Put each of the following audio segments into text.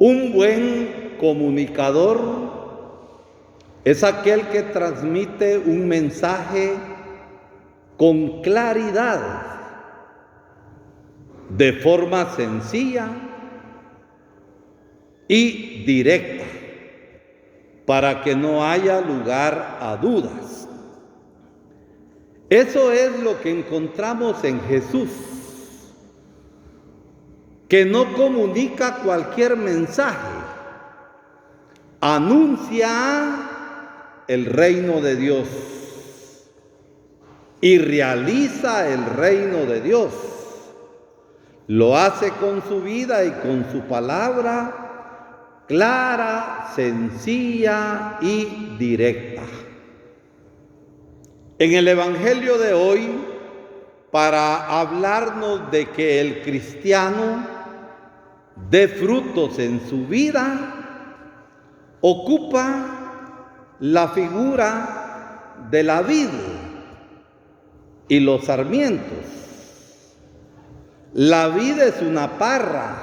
Un buen comunicador es aquel que transmite un mensaje con claridad, de forma sencilla y directa, para que no haya lugar a dudas. Eso es lo que encontramos en Jesús, que no comunica cualquier mensaje, anuncia el reino de Dios y realiza el reino de Dios. Lo hace con su vida y con su palabra, clara, sencilla y directa. En el Evangelio de hoy, para hablarnos de que el cristiano dé frutos en su vida, ocupa la figura de la vid y los sarmientos. La vid es una parra,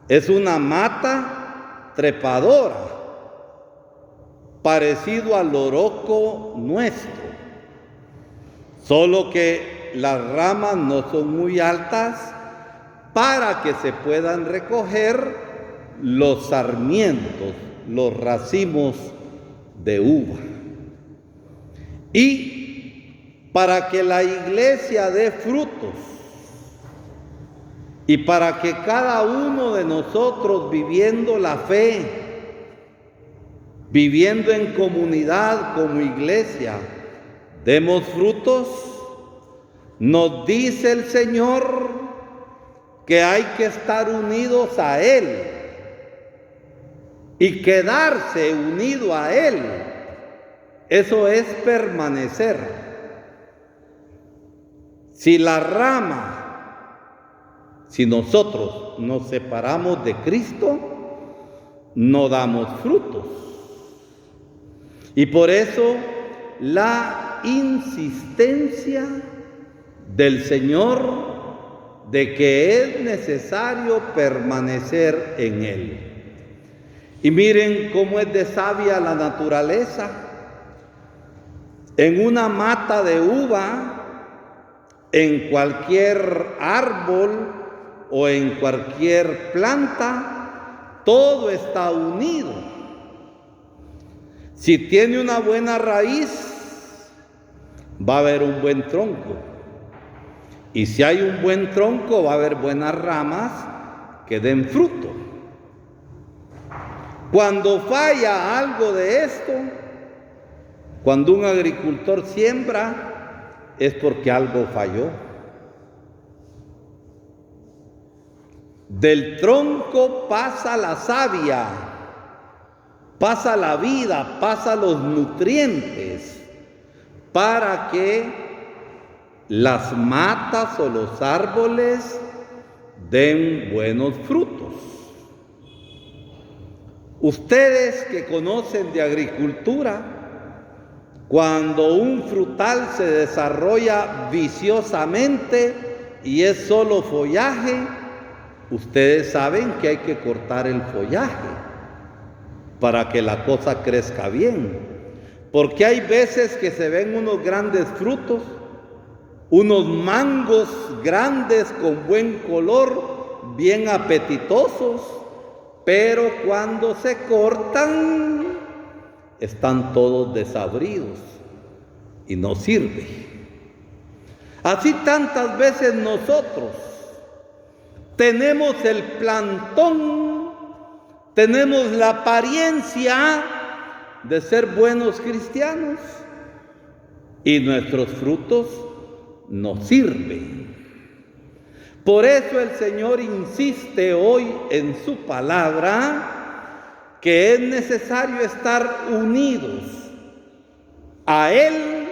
es una mata trepadora, parecido al loroco nuestro, solo que las ramas no son muy altas para que se puedan recoger los sarmientos, los racimos de uva. Y para que la iglesia dé frutos, y para que cada uno de nosotros, viviendo la fe, viviendo en comunidad como iglesia, demos frutos, nos dice el Señor que hay que estar unidos a Él y quedarse unido a Él. Eso es permanecer. Si la rama, si nosotros nos separamos de Cristo, no damos frutos. Y por eso la insistencia del Señor de que es necesario permanecer en Él. Y miren cómo es de sabia la naturaleza. En una mata de uva, en cualquier árbol o en cualquier planta, todo está unido. Si tiene una buena raíz, va a haber un buen tronco. Y si hay un buen tronco, va a haber buenas ramas que den fruto. Cuando falla algo de esto, cuando un agricultor siembra, es porque algo falló. Del tronco pasa la savia, pasa la vida, pasa los nutrientes, para que las matas o los árboles den buenos frutos. Ustedes que conocen de agricultura, cuando un frutal se desarrolla viciosamente y es solo follaje, ustedes saben que hay que cortar el follaje para que la cosa crezca bien. Porque hay veces que se ven unos grandes frutos, unos mangos grandes con buen color, bien apetitosos, pero cuando se cortan, están todos desabridos y no sirve. Así tantas veces nosotros tenemos el plantón, tenemos la apariencia de ser buenos cristianos y nuestros frutos no sirven. Por eso el Señor insiste hoy en su palabra que es necesario estar unidos a Él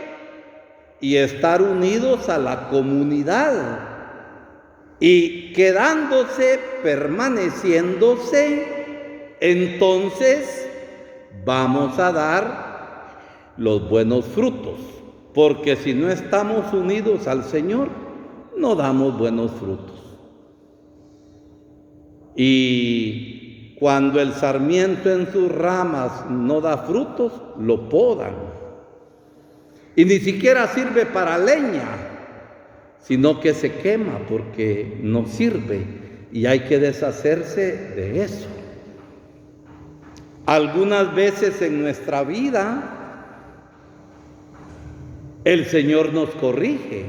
y estar unidos a la comunidad, y quedándose, permaneciéndose, entonces vamos a dar los buenos frutos. Porque si no estamos unidos al Señor, no damos buenos frutos. Y cuando el sarmiento en sus ramas no da frutos, lo podan. Y ni siquiera sirve para leña, sino que se quema porque no sirve y hay que deshacerse de eso. Algunas veces en nuestra vida el Señor nos corrige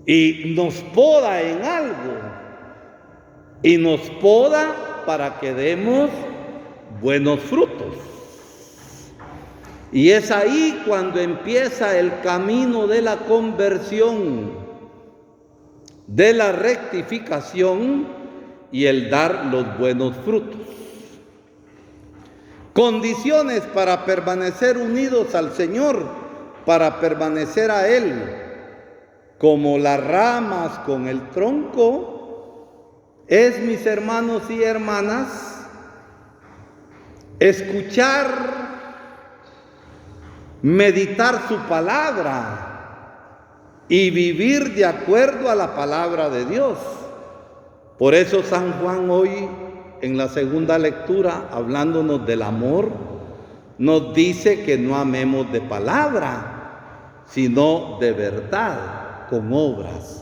y nos poda en algo, y nos poda para que demos buenos frutos. Y es ahí cuando empieza el camino de la conversión, de la rectificación y el dar los buenos frutos. Condiciones para permanecer unidos al Señor, para permanecer a Él, como las ramas con el tronco, es, mis hermanos y hermanas, escuchar, meditar su palabra y vivir de acuerdo a la palabra de Dios. Por eso San Juan hoy, en la segunda lectura, hablándonos del amor, nos dice que no amemos de palabra, sino de verdad, con obras.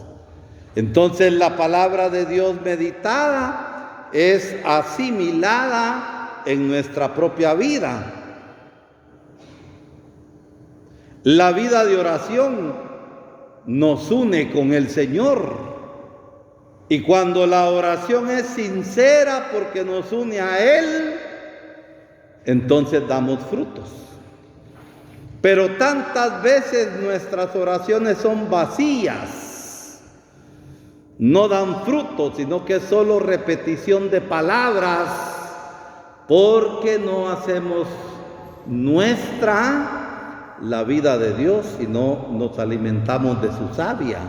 Entonces la palabra de Dios meditada es asimilada en nuestra propia vida. La vida de oración nos une con el Señor. Y cuando la oración es sincera porque nos une a Él, entonces damos frutos. Pero tantas veces nuestras oraciones son vacías, no dan frutos, sino que es solo repetición de palabras, porque no hacemos nuestra la vida de Dios, sino nos alimentamos de su savia.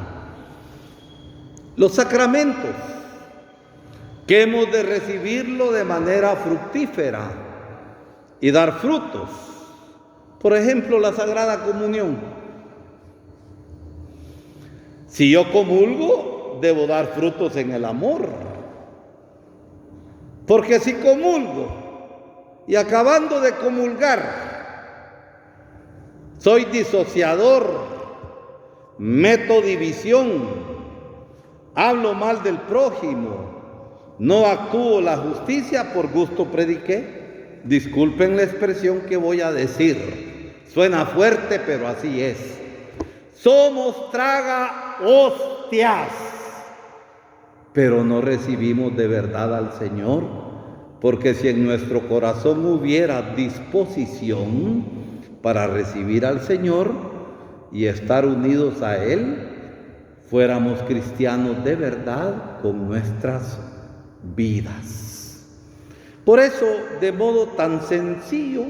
Los sacramentos, que hemos de recibirlo de manera fructífera y dar frutos. Por ejemplo, la Sagrada Comunión. Si yo comulgo, debo dar frutos en el amor. Porque si comulgo y acabando de comulgar soy disociador, meto división, hablo mal del prójimo, no actúo la justicia, por gusto prediqué. Disculpen la expresión que voy a decir, suena fuerte, pero así es. Somos traga hostias, pero no recibimos de verdad al Señor, porque si en nuestro corazón hubiera disposición para recibir al Señor y estar unidos a Él, fuéramos cristianos de verdad con nuestras vidas. Por eso, de modo tan sencillo,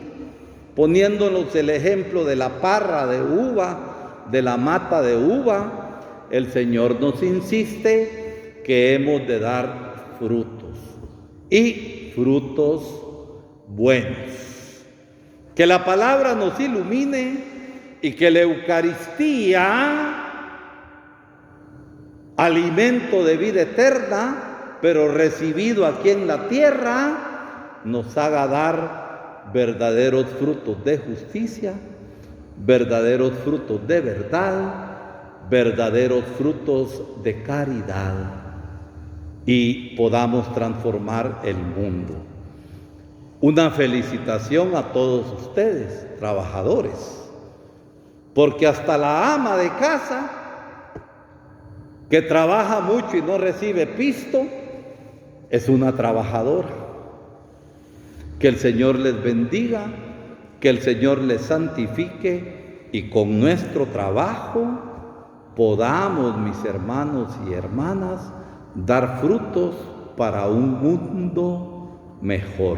poniéndonos el ejemplo de la parra de uva, de la mata de uva, el Señor nos insiste que hemos de dar frutos, y frutos buenos. Que la palabra nos ilumine y que la Eucaristía, alimento de vida eterna, pero recibido aquí en la tierra, nos haga dar verdaderos frutos de justicia, verdaderos frutos de verdad, verdaderos frutos de caridad, y podamos transformar el mundo. Una felicitación a todos ustedes, trabajadores, porque hasta la ama de casa, que trabaja mucho y no recibe pisto, es una trabajadora. Que el Señor les bendiga, que el Señor les santifique, y con nuestro trabajo podamos, mis hermanos y hermanas, dar frutos para un mundo mejor.